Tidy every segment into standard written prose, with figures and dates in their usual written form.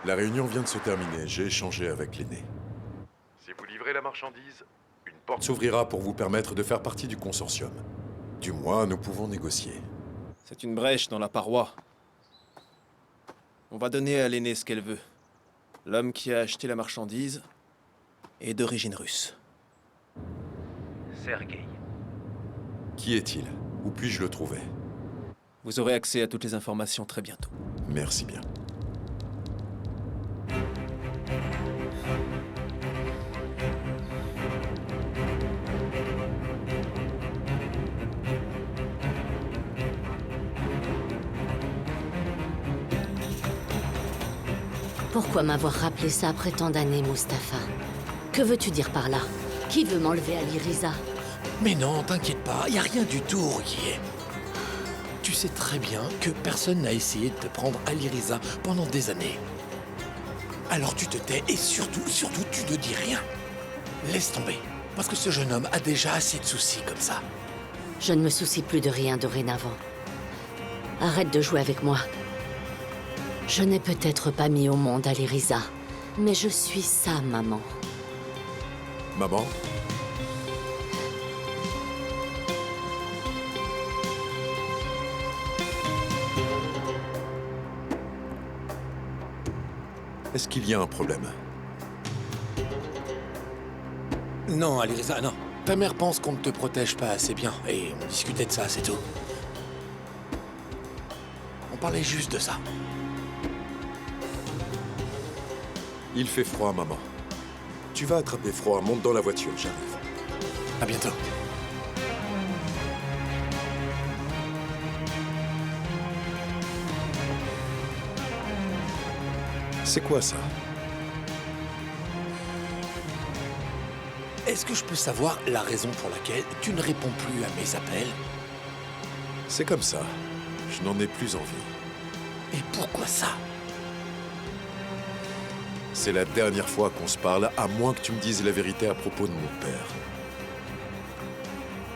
La réunion vient de se terminer, j'ai échangé avec l'aîné. Si vous livrez la marchandise, une porte s'ouvrira pour vous permettre de faire partie du consortium. Du moins, nous pouvons négocier. C'est une brèche dans la paroi. On va donner à l'aîné ce qu'elle veut. L'homme qui a acheté la marchandise est d'origine russe. Sergueï. Qui est-il? Où puis-je le trouver? Vous aurez accès à toutes les informations très bientôt. Merci bien. Pourquoi m'avoir rappelé ça après tant d'années, Mustapha? Que veux-tu dire par là? Qui veut m'enlever à l'Iriza? Mais non, t'inquiète pas, y a rien du tout, Ruquier. Tu sais très bien que personne n'a essayé de te prendre à l'Iriza pendant des années. Alors tu te tais et surtout, tu ne dis rien. Laisse tomber, parce que ce jeune homme a déjà assez de soucis comme ça. Je ne me soucie plus de rien dorénavant. Arrête de jouer avec moi. Je n'ai peut-être pas mis au monde à l'Iriza, mais je suis sa maman. Maman? Est-ce qu'il y a un problème? Non, Aliriza, non. Ta mère pense qu'on ne te protège pas assez bien, et on discutait de ça, c'est tout. On parlait juste de ça. Il fait froid, maman. Tu vas attraper froid, monte dans la voiture, j'arrive. À bientôt. C'est quoi ça? Est-ce que je peux savoir la raison pour laquelle tu ne réponds plus à mes appels? C'est comme ça. Je n'en ai plus envie. Et pourquoi ça? C'est la dernière fois qu'on se parle, à moins que tu me dises la vérité à propos de mon père.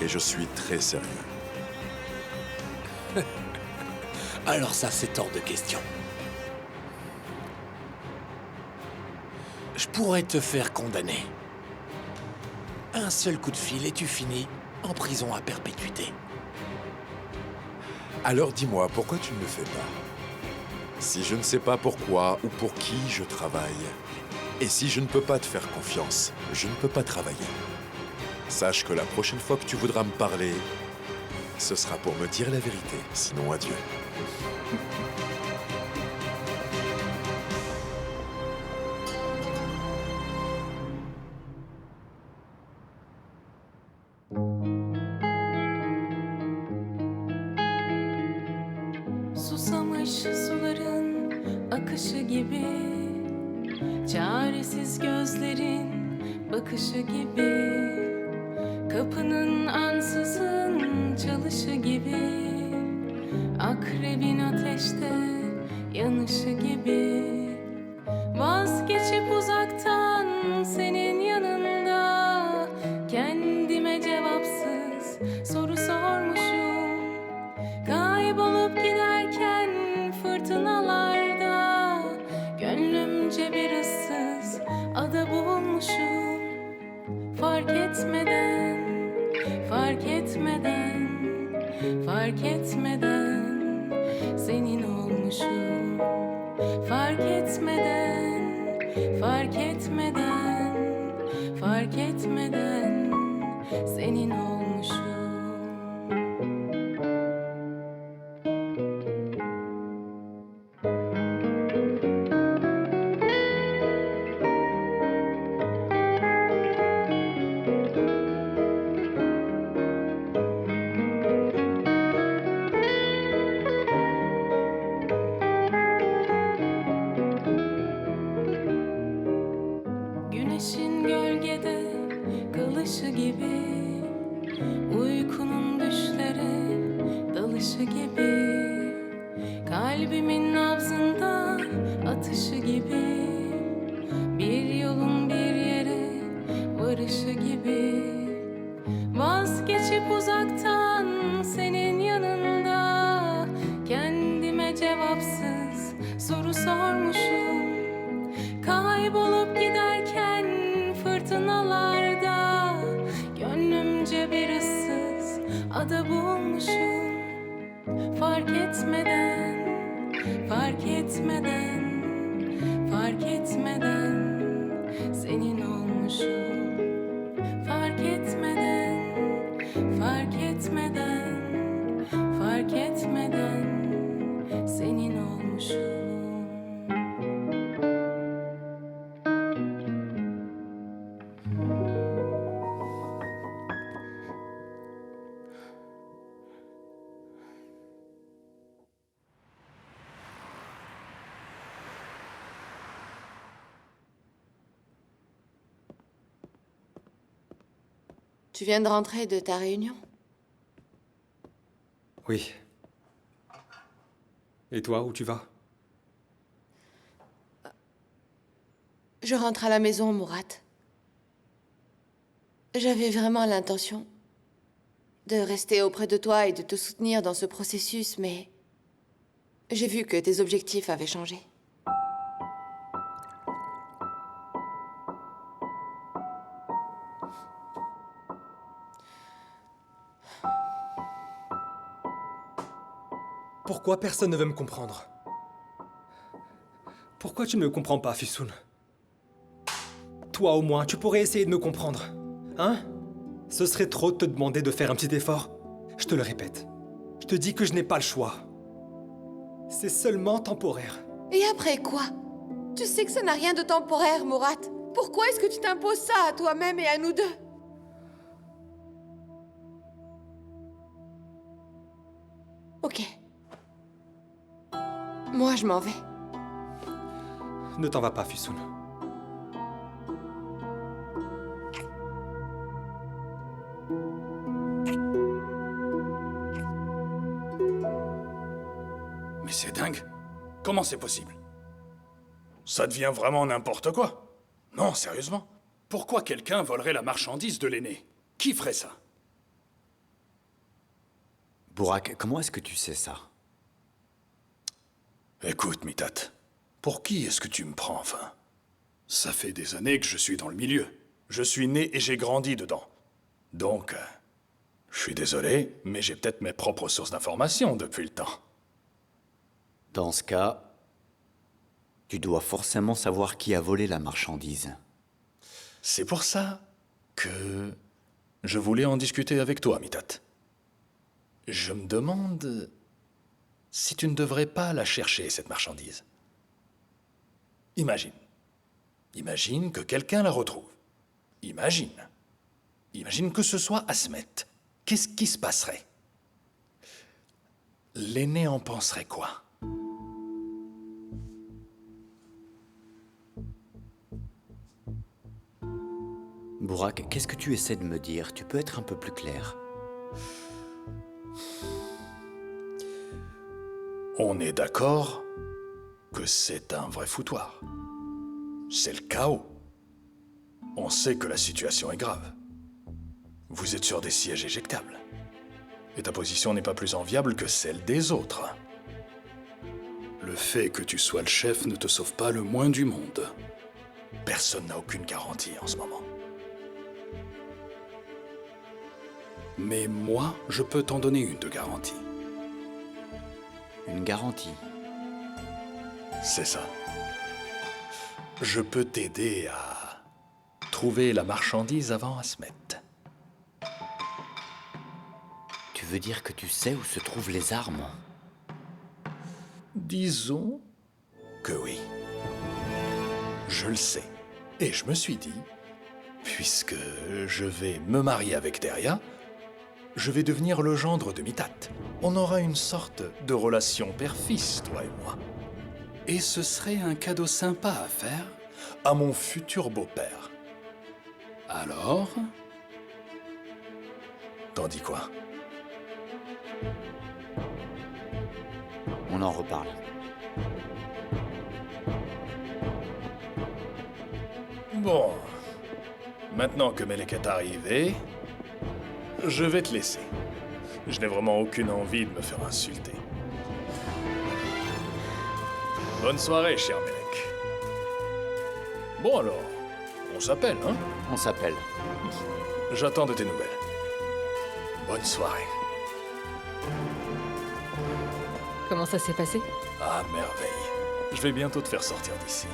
Et je suis très sérieux. Alors ça, c'est hors de question. Je pourrais te faire condamner. Un seul coup de fil et tu finis en prison à perpétuité. Alors dis-moi, pourquoi tu ne le fais pas? Si je ne sais pas pourquoi ou pour qui je travaille, et si je ne peux pas te faire confiance, je ne peux pas travailler. Sache que la prochaine fois que tu voudras me parler, ce sera pour me dire la vérité, sinon adieu. Susamış suların akışı gibi, çaresiz gözlerin bakışı gibi, kapının ansızın çalışı gibi, akrebin ateşte yanışı gibi. Vazgeçip uzaktan senin yanında kendime cevapsız soru sormuşum. Kaybolup giderken fırtınalarda gönlümce bir ıssız ada bulmuşum. Fark etmeden, fark etmeden, fark etmeden senin olmuşum. Fark etmeden, fark etmeden, fark etmeden senin olmuşum. Güneşin gölgede kalışı gibi, uykunun düşlere dalışı gibi, kalbimin nabzında atışı gibi, bir yolun bir yere varışı gibi. Vazgeçip uzaktan senin yanında kendime cevapsız soru sormuşum. Kaybolup giderken fırtınalarda gönlümce bir ıssız ada bulmuşum. Fark etmeden, fark etmeden, fark etmeden senin olmuşum. Fark etmeden, fark etmeden, fark etmeden senin olmuşum. Tu viens de rentrer de ta réunion? Oui. Et toi, où tu vas? Je rentre à la maison, Murat. J'avais vraiment l'intention de rester auprès de toi et de te soutenir dans ce processus, mais j'ai vu que tes objectifs avaient changé. Pourquoi personne ne veut me comprendre? Pourquoi tu ne me comprends pas, Fisoun? Toi au moins, tu pourrais essayer de me comprendre. Hein? Ce serait trop de te demander de faire un petit effort. Je te le répète. Je te dis que je n'ai pas le choix. C'est seulement temporaire. Et après quoi? Tu sais que ça n'a rien de temporaire, Murat. Pourquoi est-ce que tu t'imposes ça à toi-même et à nous deux? Ok. Moi, je m'en vais. Ne t'en va pas, Fisoun. Mais c'est dingue. Comment c'est possible? Ça devient vraiment n'importe quoi. Non, sérieusement. Pourquoi quelqu'un volerait la marchandise de l'aîné? Qui ferait ça? Burak, comment est-ce que tu sais ça? Écoute, Mithat, pour qui est-ce que tu me prends, enfin? Ça fait des années que je suis dans le milieu. Je suis né et j'ai grandi dedans. Donc, je suis désolé, mais j'ai peut-être mes propres sources d'informations depuis le temps. Dans ce cas, tu dois forcément savoir qui a volé la marchandise. C'est pour ça que je voulais en discuter avec toi, Mithat. Je me demande si tu ne devrais pas la chercher, cette marchandise. Imagine. Imagine que quelqu'un la retrouve. Imagine. Imagine que ce soit Asmet. Qu'est-ce qui se passerait? L'aîné en penserait quoi? Burak, qu'est-ce que tu essaies de me dire? Tu peux être un peu plus clair. On est d'accord que c'est un vrai foutoir. C'est le chaos. On sait que la situation est grave. Vous êtes sur des sièges éjectables. Et ta position n'est pas plus enviable que celle des autres. Le fait que tu sois le chef ne te sauve pas le moins du monde. Personne n'a aucune garantie en ce moment. Mais moi, je peux t'en donner une de garantie. Une garantie? C'est ça. Je peux t'aider à trouver la marchandise avant Asmet. Tu veux dire que tu sais où se trouvent les armes? Disons que oui. Je le sais. Et je me suis dit, puisque je vais me marier avec Deria, je vais devenir le gendre de Mithat. On aura une sorte de relation père-fils, toi et moi. Et ce serait un cadeau sympa à faire à mon futur beau-père. Alors, t'en dis quoi? On en reparle. Bon, maintenant que Melek est arrivé, je vais te laisser. Je n'ai vraiment aucune envie de me faire insulter. Bonne soirée, cher Melek. Bon alors, on s'appelle, hein? On s'appelle. J'attends de tes nouvelles. Bonne soirée. Comment ça s'est passé? Ah, merveille. Je vais bientôt te faire sortir d'ici.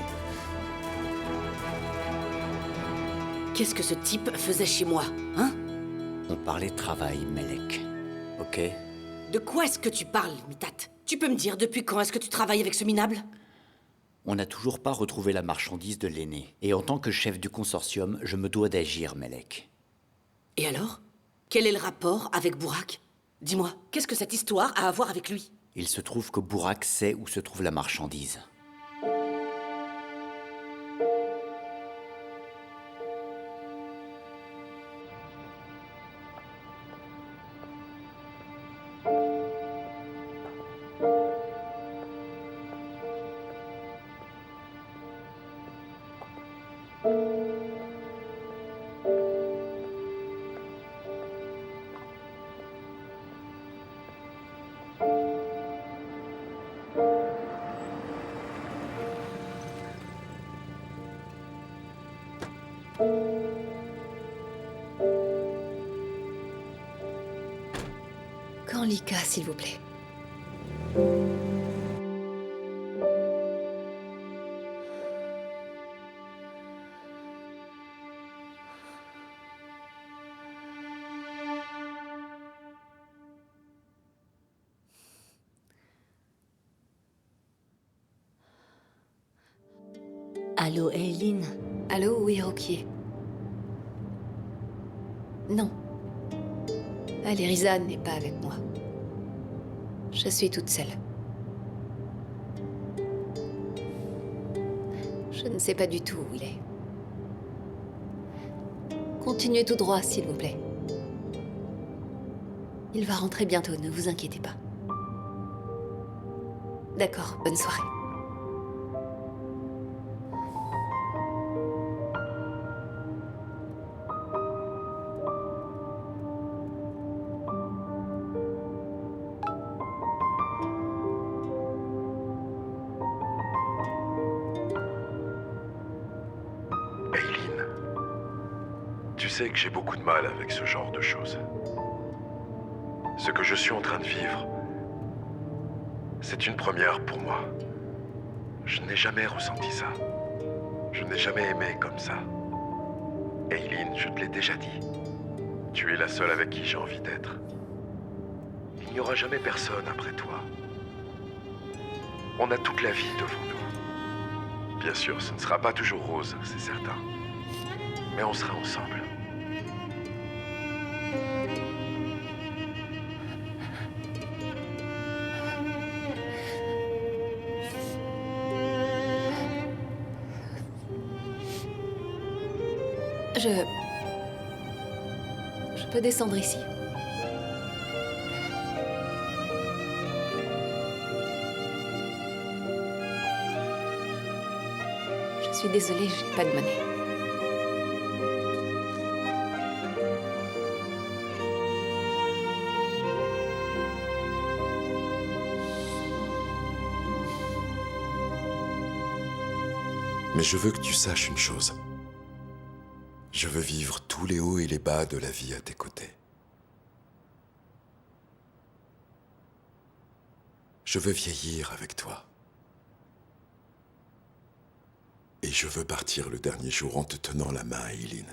Qu'est-ce que ce type faisait chez moi, hein? On parlait travail, Melek. Ok? De quoi est-ce que tu parles, Mitat? Tu peux me dire depuis quand est-ce que tu travailles avec ce minable? On n'a toujours pas retrouvé la marchandise de l'aîné. Et en tant que chef du consortium, je me dois d'agir, Melek. Et alors? Quel est le rapport avec Bourak? Dis-moi, qu'est-ce que cette histoire a à voir avec lui? Il se trouve que Bourak sait où se trouve la marchandise. Quand Lika, s'il vous plaît. Allô, Eileen? Allô, oui, Rokier. Non. Aliriza n'est pas avec moi. Je suis toute seule. Je ne sais pas du tout où il est. Continuez tout droit, s'il vous plaît. Il va rentrer bientôt, ne vous inquiétez pas. D'accord, bonne soirée. Eileen, tu sais que j'ai beaucoup de mal avec ce genre de choses. Ce que je suis en train de vivre, c'est une première pour moi. Je n'ai jamais ressenti ça. Je n'ai jamais aimé comme ça. Eileen, je te l'ai déjà dit. Tu es la seule avec qui j'ai envie d'être. Il n'y aura jamais personne après toi. On a toute la vie devant nous. Bien sûr, ce ne sera pas toujours rose, c'est certain. Mais on sera ensemble. Je peux descendre ici. Je suis désolée, j'ai pas de monnaie. Mais je veux que tu saches une chose. Je veux vivre tous les hauts et les bas de la vie à tes côtés. Je veux vieillir avec toi. Et je veux partir le dernier jour en te tenant la main, Eileen.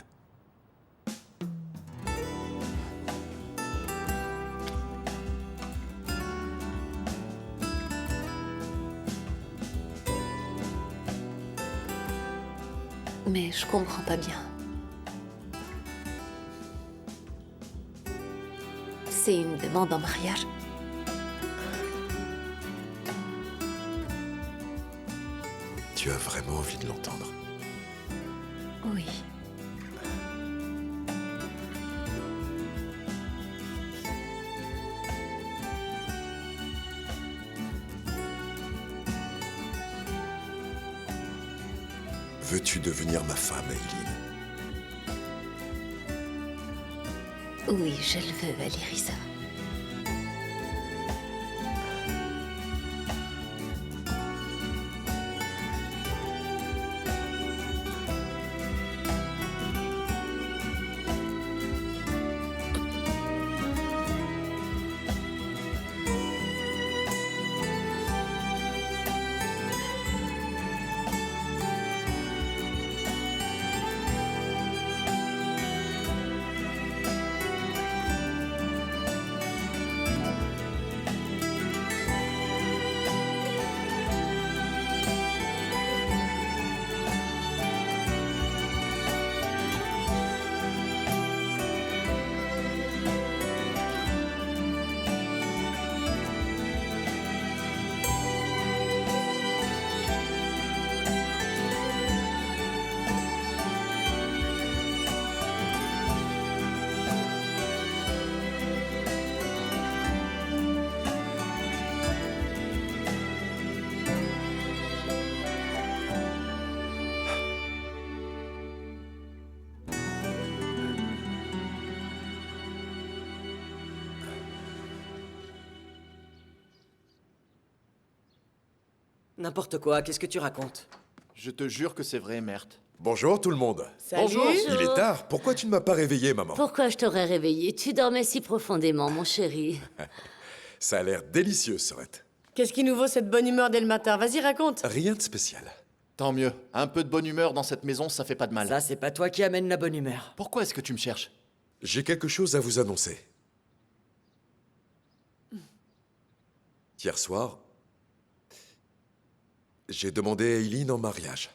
Mais je comprends pas bien. C'est une demande en mariage? Tu as vraiment envie de l'entendre? Oui. Veux-tu devenir ma femme, Eileen? Oui, je le veux, Aliriza. N'importe quoi, qu'est-ce que tu racontes? Je te jure que c'est vrai, merde. Bonjour tout le monde. Bonjour. Il est tard. Pourquoi tu ne m'as pas réveillé, maman? Pourquoi je t'aurais réveillé? Tu dormais si profondément, mon chéri. Ça a l'air délicieux, Sorette. Qu'est-ce qui nous vaut cette bonne humeur dès le matin? Vas-y, raconte. Rien de spécial. Tant mieux. Un peu de bonne humeur dans cette maison, ça fait pas de mal. Ça, c'est pas toi qui amène la bonne humeur. Pourquoi est-ce que tu me cherches? J'ai quelque chose à vous annoncer. Hier soir, j'ai demandé à Eileen en mariage.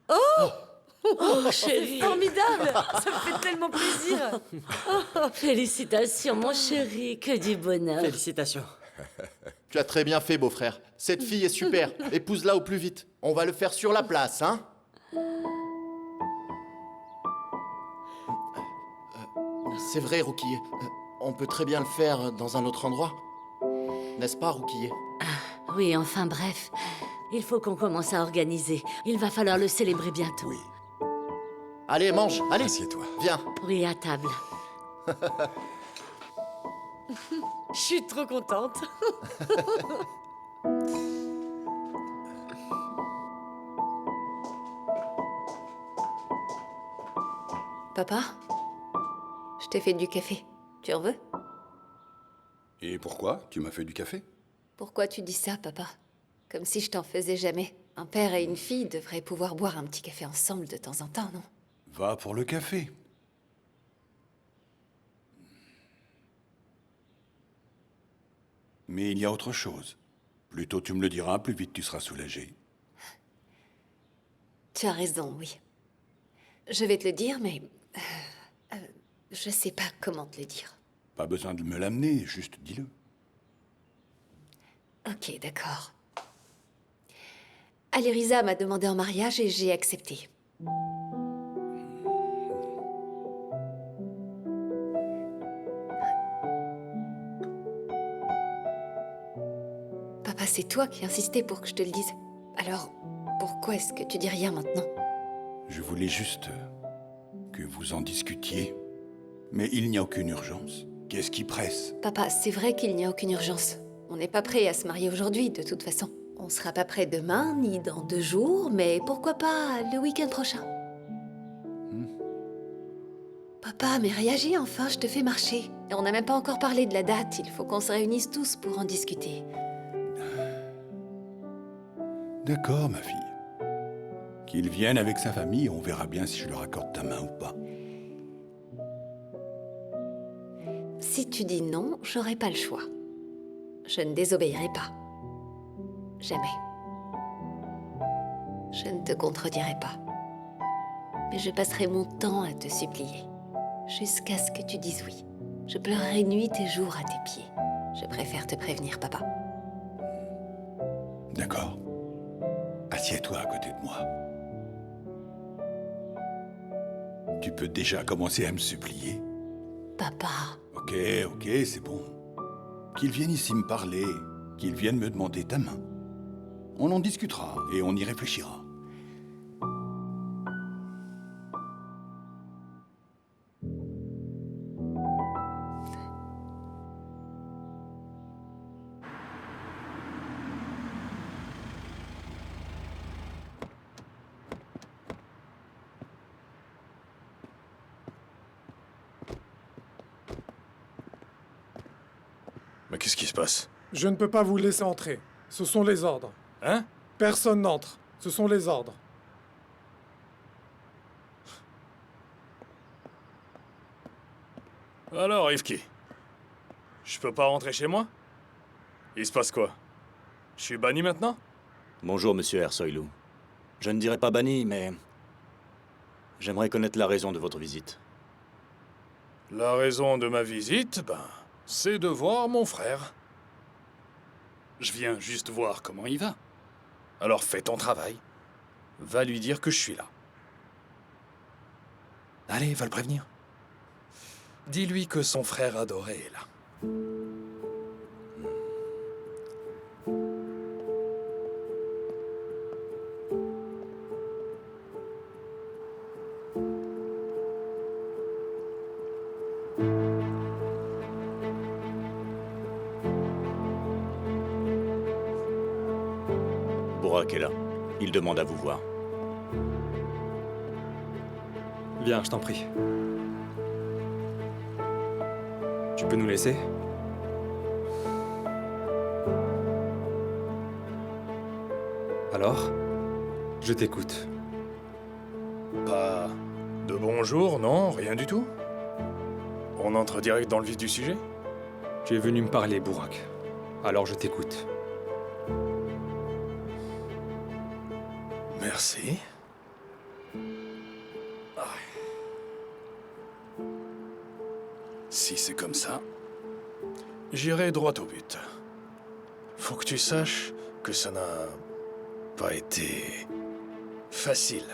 Oh, chéri. Formidable. Ça me fait tellement plaisir. Oh, félicitations, mon chéri. Que du bonheur. Félicitations. Tu as très bien fait, beau-frère. Cette fille est super. Épouse-la au plus vite. On va le faire sur la place, hein? C'est vrai, Rouquille. On peut très bien le faire dans un autre endroit. N'est-ce pas, Rouquille? Oui, enfin bref. Il faut qu'on commence à organiser. Il va falloir le célébrer bientôt. Oui. Allez, mange. Allez. Assieds-toi. Viens. Oui, à table. Je suis trop contente. Papa, je t'ai fait du café. Tu en veux? Et pourquoi tu m'as fait du café? Pourquoi tu dis ça, papa? Comme si je t'en faisais jamais. Un père et une fille devraient pouvoir boire un petit café ensemble de temps en temps, non? Va pour le café. Mais il y a autre chose. Plus tôt tu me le diras, plus vite tu seras soulagé. Tu as raison, oui. Je vais te le dire, mais... je sais pas comment te le dire. Pas besoin de me l'amener, juste dis-le. Ok, d'accord. Alirisa m'a demandé en mariage et j'ai accepté. Papa, c'est toi qui insistais pour que je te le dise. Alors, pourquoi est-ce que tu dis rien maintenant? Je voulais juste que vous en discutiez. Mais il n'y a aucune urgence. Qu'est-ce qui presse? Papa, c'est vrai qu'il n'y a aucune urgence. On n'est pas prêt à se marier aujourd'hui, de toute façon. On sera pas prêt demain, ni dans 2 jours, mais pourquoi pas le week-end prochain? Papa, mais réagis enfin, je te fais marcher. Et on n'a même pas encore parlé de la date, il faut qu'on se réunisse tous pour en discuter. D'accord, ma fille. Qu'il vienne avec sa famille, on verra bien si je leur accorde ta main ou pas. Si tu dis non, j'aurai pas le choix. Je ne désobéirai pas. Jamais. Je ne te contredirai pas. Mais je passerai mon temps à te supplier. Jusqu'à ce que tu dises oui. Je pleurerai nuit et jour à tes pieds. Je préfère te prévenir, papa. D'accord. Assieds-toi à côté de moi. Tu peux déjà commencer à me supplier. Papa. Ok, c'est bon. Qu'il vienne ici me parler, qu'il vienne me demander ta main. On en discutera et on y réfléchira. Mais qu'est-ce qui se passe? Je ne peux pas vous laisser entrer. Ce sont les ordres. Hein? Personne n'entre. Ce sont les ordres. Alors, Rivki, je peux pas rentrer chez moi? Il se passe quoi? Je suis banni maintenant? Bonjour, monsieur Ersoylou. Je ne dirais pas banni, mais... j'aimerais connaître la raison de votre visite. La raison de ma visite, c'est de voir mon frère. Je viens juste voir comment il va. Alors fais ton travail. Va lui dire que je suis là. Allez, va le prévenir. Dis-lui que son frère adoré est là. Bourak est là. Il demande à vous voir. Viens, je t'en prie. Tu peux nous laisser? Alors? Je t'écoute. Pas de bonjour, non? Rien du tout? On entre direct dans le vif du sujet? Tu es venu me parler, Bourak. Alors je t'écoute. Merci. Ah. Si c'est comme ça, j'irai droit au but. Faut que tu saches que ça n'a pas été facile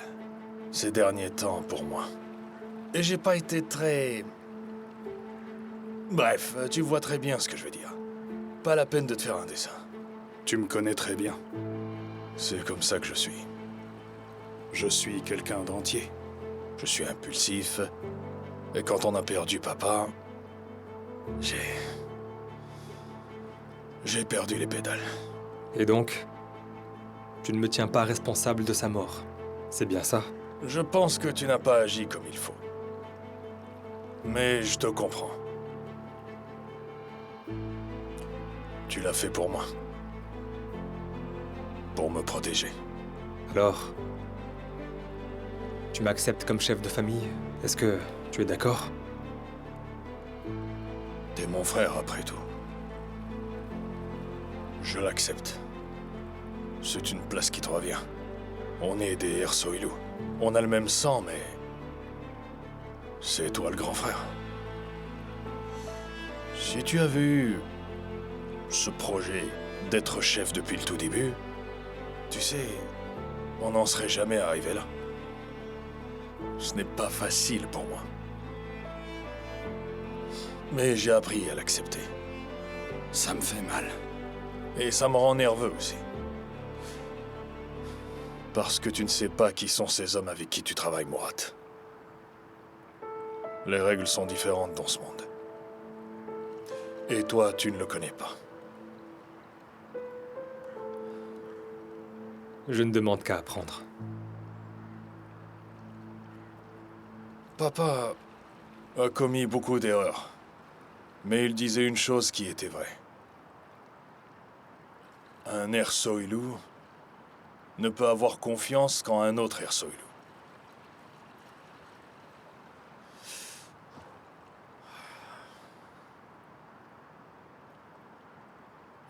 ces derniers temps pour moi. Et j'ai pas été très... Bref, tu vois très bien ce que je veux dire. Pas la peine de te faire un dessin. Tu me connais très bien. C'est comme ça que je suis. Je suis quelqu'un d'entier. Je suis impulsif. Et quand on a perdu papa, j'ai perdu les pédales. Et donc, tu ne me tiens pas responsable de sa mort. C'est bien ça? Je pense que tu n'as pas agi comme il faut. Mais je te comprends. Tu l'as fait pour moi. Pour me protéger. Alors, tu m'acceptes comme chef de famille? Est-ce que tu es d'accord? T'es mon frère après tout. Je l'accepte. C'est une place qui te revient. On est des Ersoilou. On a le même sang, mais... c'est toi le grand frère. Si tu avais eu ce projet d'être chef depuis le tout début, tu sais, on n'en serait jamais arrivé là. Ce n'est pas facile pour moi. Mais j'ai appris à l'accepter. Ça me fait mal. Et ça me rend nerveux aussi. Parce que tu ne sais pas qui sont ces hommes avec qui tu travailles, Murat. Les règles sont différentes dans ce monde. Et toi, tu ne le connais pas. Je ne demande qu'à apprendre. Papa a commis beaucoup d'erreurs. Mais il disait une chose qui était vraie. Un Ersoilou ne peut avoir confiance qu'en un autre Ersoilou.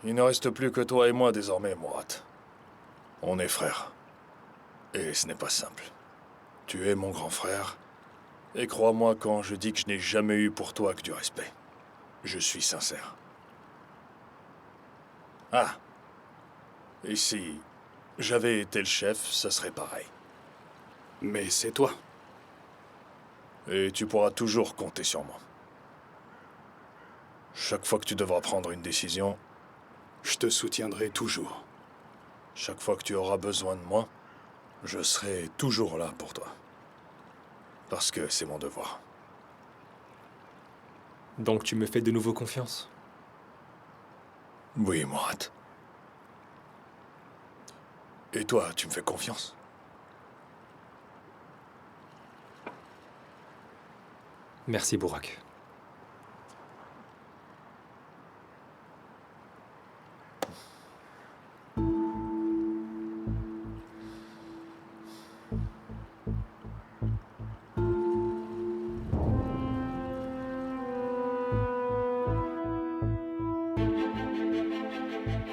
Il ne reste plus que toi et moi désormais, Murat. On est frères. Et ce n'est pas simple. Tu es mon grand frère. Et crois-moi quand je dis que je n'ai jamais eu pour toi que du respect. Je suis sincère. Ah. Et si j'avais été le chef, ça serait pareil. Mais c'est toi. Et tu pourras toujours compter sur moi. Chaque fois que tu devras prendre une décision, je te soutiendrai toujours. Chaque fois que tu auras besoin de moi, je serai toujours là pour toi. Parce que c'est mon devoir. Donc tu me fais de nouveau confiance? Oui, Murat. Et toi, tu me fais confiance? Merci, Bourak.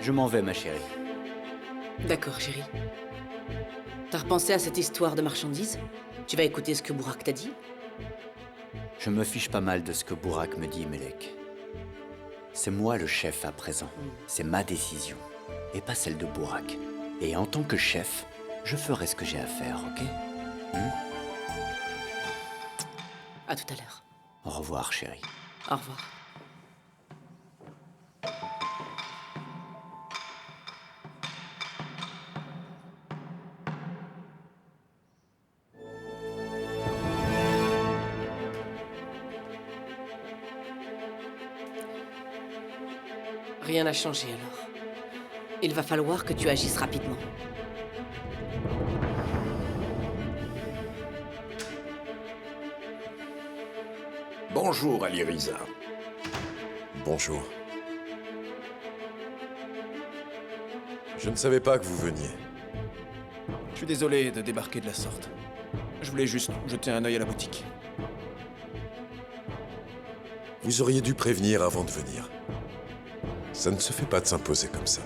Je m'en vais, ma chérie. D'accord, chérie. T'as repensé à cette histoire de marchandises? Tu vas écouter ce que Bourak t'a dit? Je me fiche pas mal de ce que Bourak me dit, Melek. C'est moi le chef à présent. C'est ma décision, et pas celle de Bourak. Et en tant que chef, je ferai ce que j'ai à faire, ok? À tout à l'heure. Au revoir, chérie. Au revoir. Rien n'a changé alors. Il va falloir que tu agisses rapidement. Bonjour, Aliriza. Bonjour. Je ne savais pas que vous veniez. Je suis désolé de débarquer de la sorte. Je voulais juste jeter un œil à la boutique. Vous auriez dû prévenir avant de venir. Ça ne se fait pas de s'imposer comme ça.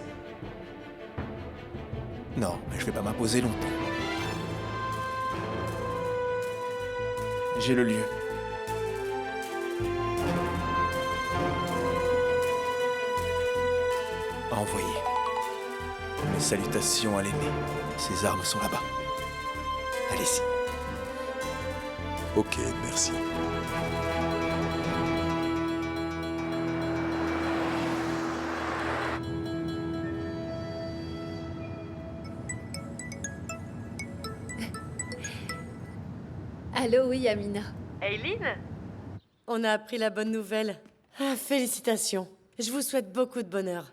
Non, mais je vais pas m'imposer longtemps. J'ai le lieu. À envoyer. Mes salutations à l'aîné. Ses armes sont là-bas. Allez-y. Ok, merci. Allô, oui, Amina. Aileen? On a appris la bonne nouvelle. Ah, félicitations. Je vous souhaite beaucoup de bonheur.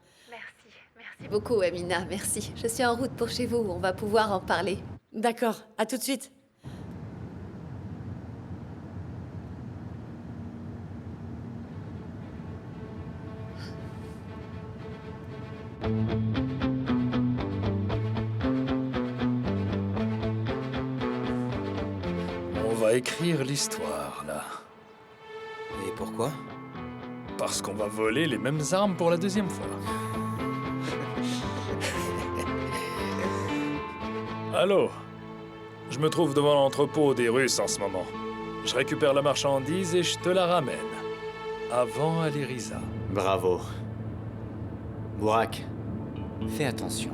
Merci beaucoup, Amina, merci. Je suis en route pour chez vous, on va pouvoir en parler. D'accord, à tout de suite. On va écrire l'histoire, là. Et pourquoi? Parce qu'on va voler les mêmes armes pour la deuxième fois. Allô? Je me trouve devant l'entrepôt des Russes en ce moment. Je récupère la marchandise et je te la ramène. Avant Aliriza. Bravo. Burak, fais attention.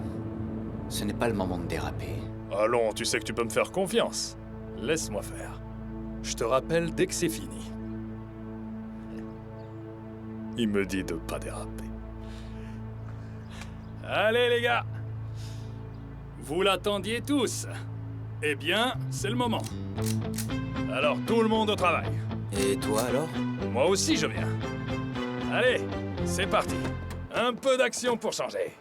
Ce n'est pas le moment de déraper. Allons, tu sais que tu peux me faire confiance. Laisse-moi faire. Je te rappelle dès que c'est fini. Il me dit de pas déraper. Allez les gars! Vous l'attendiez tous. Eh bien, c'est le moment. Alors tout le monde au travail. Et toi alors? Moi aussi je viens. Allez, c'est parti. Un peu d'action pour changer.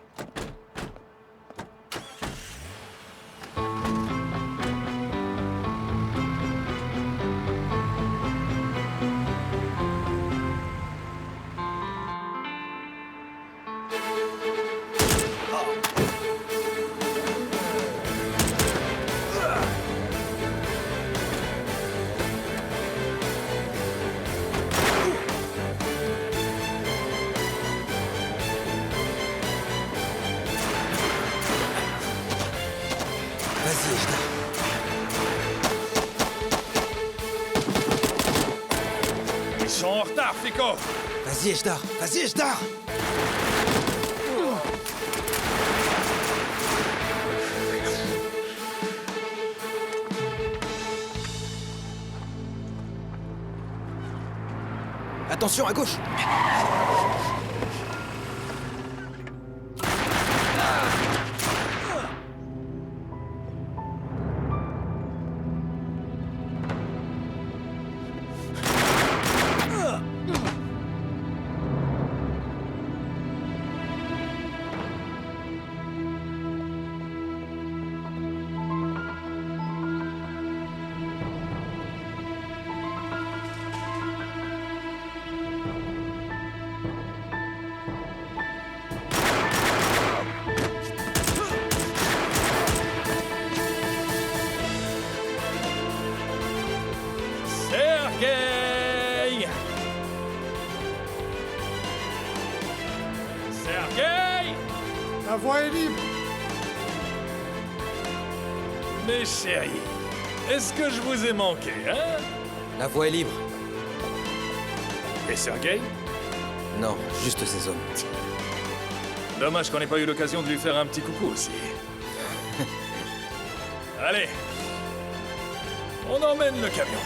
Vas-y, Ejda. Ils sont en retard, Fico. Vas-y, Ejda. Vas-y, Ejda. Attention, à gauche. Sergueï! Sergueï! La voie est libre. Mes chéris, est-ce que je vous ai manqué, hein? La voie est libre. Et Sergueï? Non, juste ces hommes. Dommage qu'on n'ait pas eu l'occasion de lui faire un petit coucou aussi. Allez, on emmène le camion.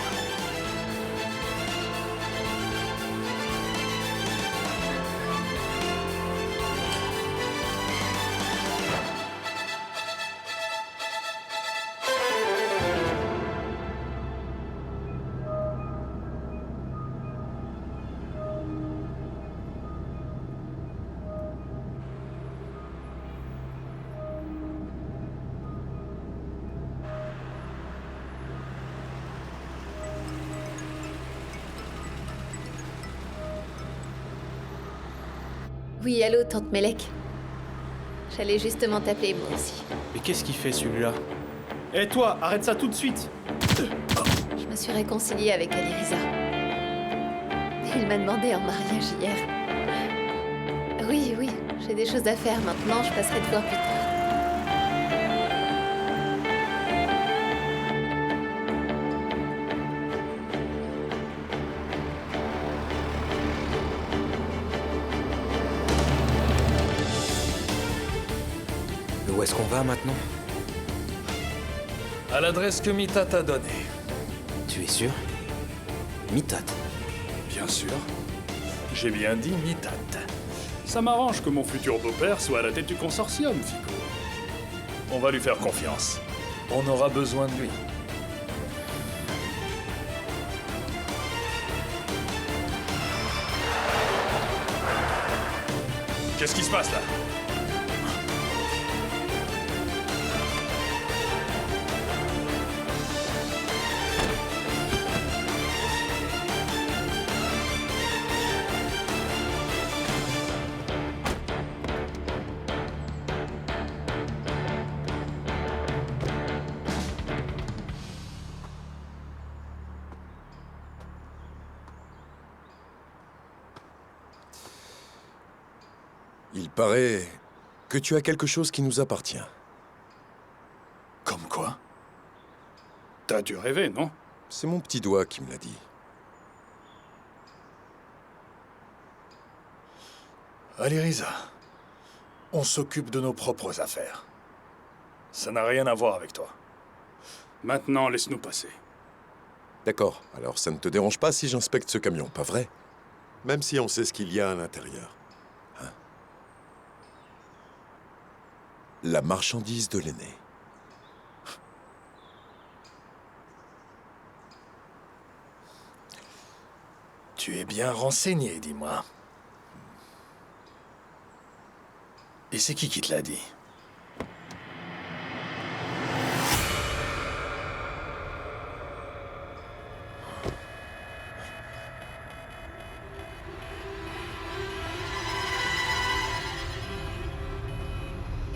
Oui, allô, tante Melek. J'allais justement t'appeler, moi aussi. Mais qu'est-ce qu'il fait, celui-là? Eh toi, arrête ça tout de suite! Je me suis réconciliée avec Aliriza. Il m'a demandé en mariage hier. Oui, oui, j'ai des choses à faire maintenant, je passerai te voir plus tard. Où est-ce qu'on va maintenant? À l'adresse que Mitat t'a donnée. Tu es sûr? Mitat. Bien sûr. J'ai bien dit Mitat. Ça m'arrange que mon futur beau-père soit à la tête du consortium, Fico. On va lui faire confiance. On aura besoin de lui. Qu'est-ce qui se passe là? Il paraît que tu as quelque chose qui nous appartient. Comme quoi? T'as dû rêver, non? C'est mon petit doigt qui me l'a dit. Aliriza, on s'occupe de nos propres affaires. Ça n'a rien à voir avec toi. Maintenant, laisse-nous passer. D'accord, alors ça ne te dérange pas si j'inspecte ce camion, pas vrai? Même si on sait ce qu'il y a à l'intérieur. Hein? La marchandise de l'aîné. Tu es bien renseigné, dis-moi. Et c'est qui te l'a dit?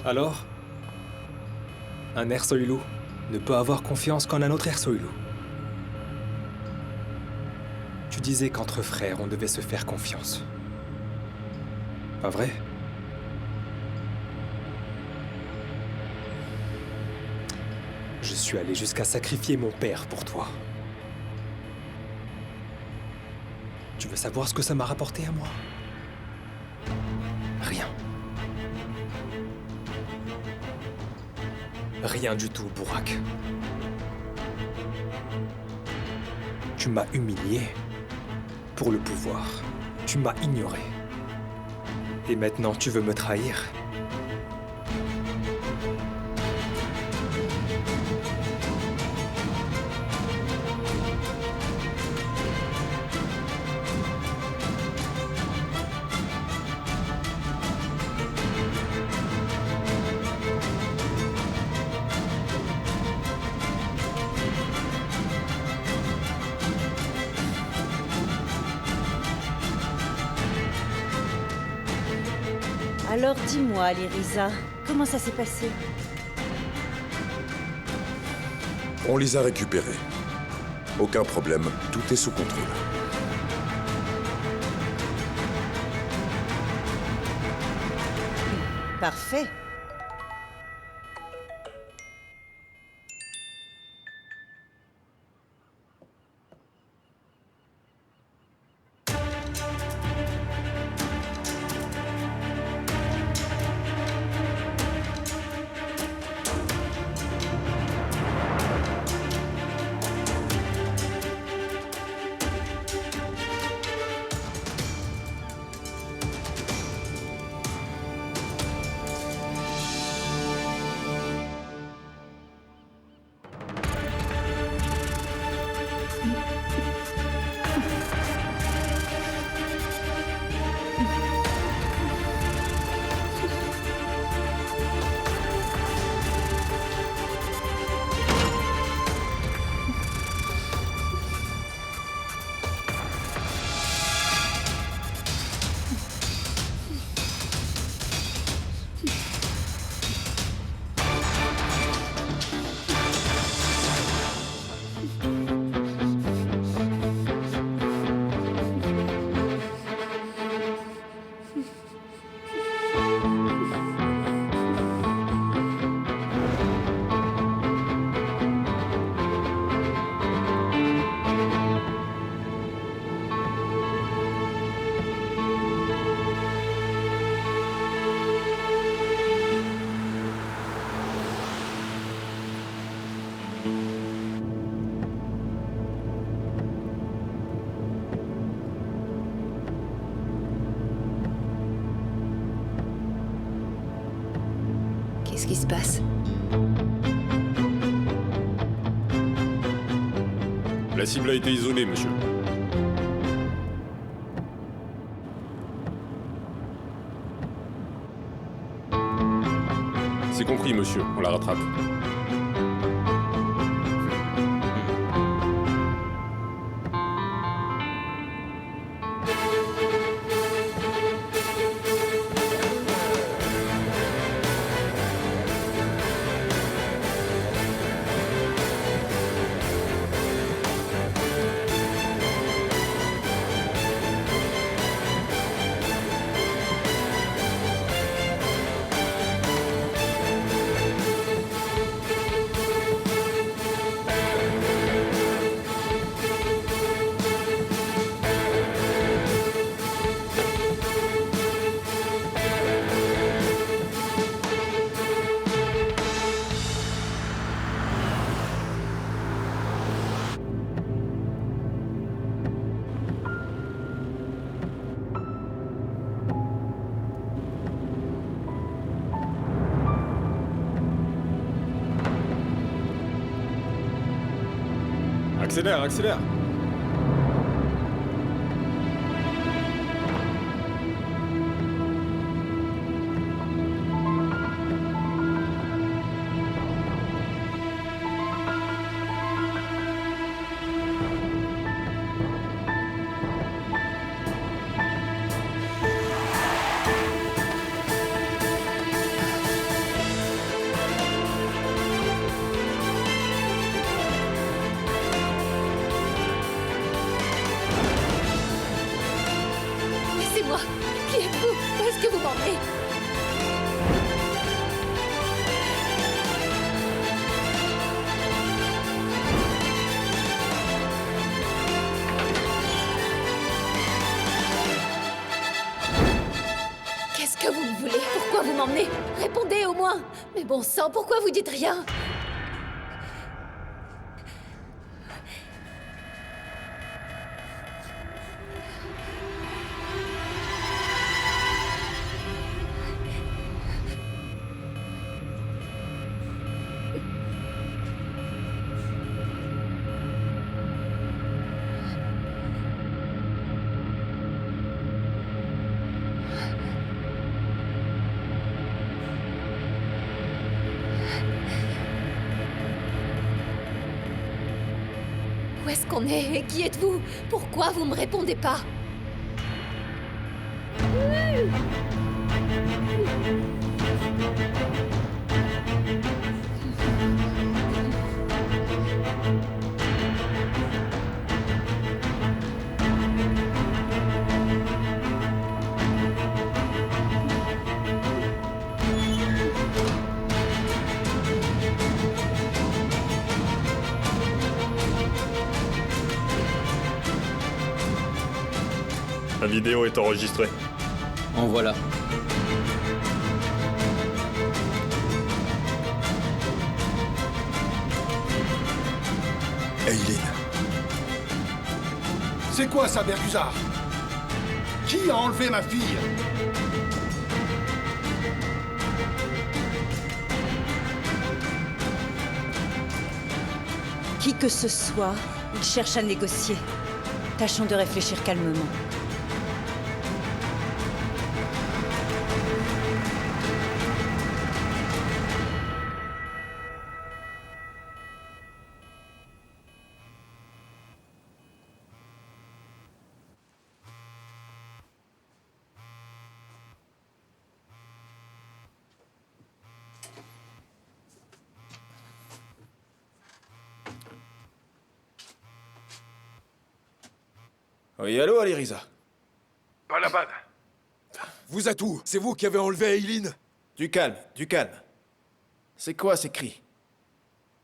Alors? Un Ersoilou ne peut avoir confiance qu'en un autre Ersoilou. Tu disais qu'entre frères, on devait se faire confiance. Pas vrai? Je suis allé jusqu'à sacrifier mon père pour toi. Tu veux savoir ce que ça m'a rapporté à moi? Rien. Rien du tout, Burak. Tu m'as humilié pour le pouvoir. Tu m'as ignoré. Et maintenant, tu veux me trahir? Alors dis-moi, Aliriza, comment ça s'est passé? On les a récupérés. Aucun problème, tout est sous contrôle. Parfait. Qu'est-ce qui se passe? La cible a été isolée, monsieur. C'est compris, monsieur. On la rattrape. Accélère, accélère! Laissez-moi! Qui êtes-vous? Où est-ce que vous m'emmenez? Qu'est-ce que vous me voulez? Pourquoi vous m'emmenez? Répondez au moins! Mais bon sang, pourquoi vous dites rien? Où est-ce qu'on est? Et qui êtes-vous? Pourquoi vous me répondez pas? La vidéo est enregistrée. En voilà. Eileen. C'est quoi ça, Berguzard? Qui a enlevé ma fille? Qui que ce soit, il cherche à négocier. Tâchons de réfléchir calmement. Oui, allô, Alirisa? Balabad. Vous êtes où? C'est vous qui avez enlevé Eileen? Du calme, du calme. C'est quoi ces cris?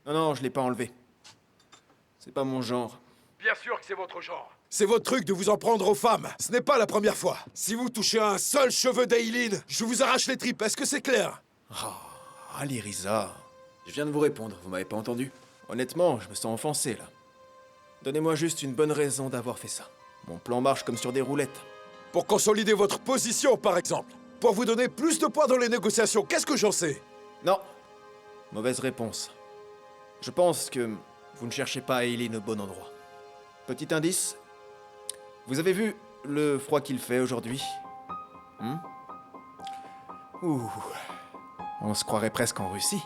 Non, non, je l'ai pas enlevé. C'est pas mon genre. Bien sûr que c'est votre genre. C'est votre truc de vous en prendre aux femmes. Ce n'est pas la première fois. Si vous touchez un seul cheveu d'Eileen, je vous arrache les tripes. Est-ce que c'est clair? Oh, Alirisa. Je viens de vous répondre, vous m'avez pas entendu? Honnêtement, je me sens offensé, là. Donnez-moi juste une bonne raison d'avoir fait ça. Mon plan marche comme sur des roulettes. Pour consolider votre position, par exemple. Pour vous donner plus de poids dans les négociations, qu'est-ce que j'en sais? Non. Mauvaise réponse. Je pense que vous ne cherchez pas Eileen au bon endroit. Petit indice. Vous avez vu le froid qu'il fait aujourd'hui? Ouh. On se croirait presque en Russie.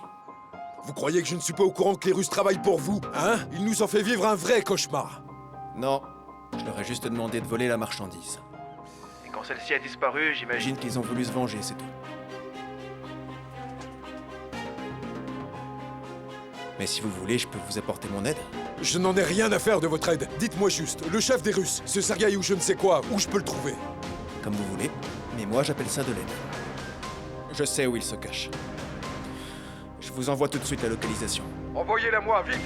Vous croyez que je ne suis pas au courant que les Russes travaillent pour vous, hein? Ils nous ont fait vivre un vrai cauchemar. Non. Je leur ai juste demandé de voler la marchandise. Et quand celle-ci a disparu, j'imagine qu'ils ont voulu se venger, c'est tout. Mais si vous voulez, je peux vous apporter mon aide. Je n'en ai rien à faire de votre aide. Dites-moi juste, le chef des Russes, ce Sergueï ou je ne sais quoi, où je peux le trouver? Comme vous voulez, mais moi j'appelle ça de l'aide. Je sais où il se cache. Je vous envoie tout de suite la localisation. Envoyez-la moi, vite!